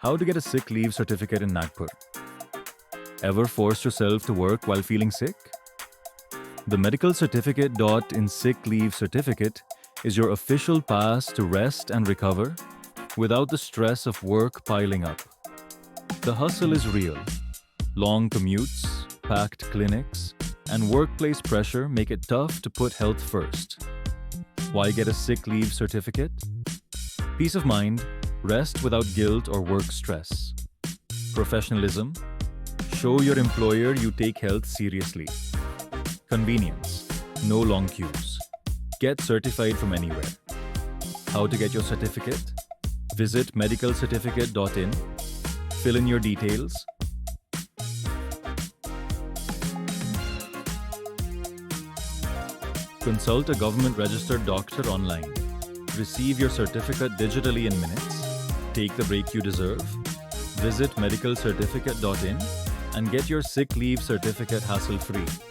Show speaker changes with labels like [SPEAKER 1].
[SPEAKER 1] How to get a sick leave certificate in Nagpur? Ever forced yourself to work while feeling sick? The medical certificate in sick leave certificate is your official pass to rest and recover without the stress of work piling up. The hustle is real. Long commutes, packed clinics, and workplace pressure make it tough to put health first. Why get a sick leave certificate? Peace of mind, rest without guilt or work stress. Professionalism, show your employer you take health seriously. Convenience, no long queues. Get certified from anywhere. How to get your certificate? Visit medicalcertificate.in, fill in your details. Consult a government-registered doctor online. Receive your certificate digitally in minutes. Take the break you deserve. Visit medicalcertificate.in and get your sick leave certificate hassle-free.